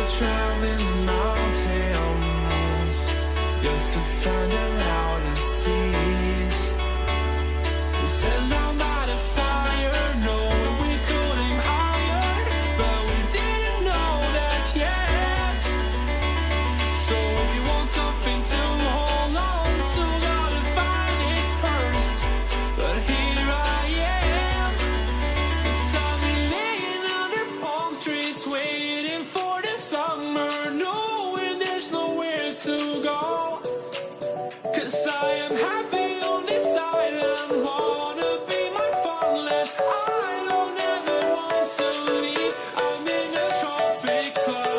were traveling the mountains just to find the loudest tears. We sat down by the fire, knowing we could aim higher, but we didn't know that yet. So if you want something to hold on to, gotta find it first. But here I am, 'cause I've been laying under palm trees, waiting for the summer, knowing there's nowhere to go. 'Cause I am happy on this island, wanna be my farmland. I don't ever want to leave, I'm in a tropic club.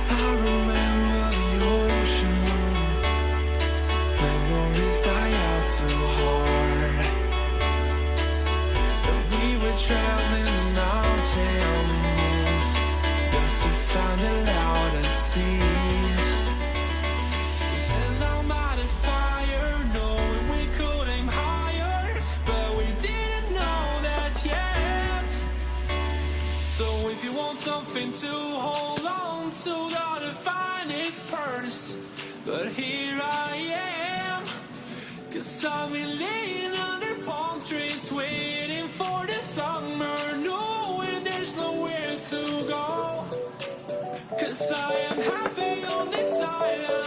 I remember the ocean, memories die out too hard. But we were traveling the mountains just to find the loudest tears. We sat down by the fire, knowing we could aim higher, but we didn't know that yet. So if you want something to hold on to, gotta find it first. But here I am, 'cause I've been laying under palm trees, waiting for the summer, knowing there's nowhere to go. 'Cause I am happy on this island,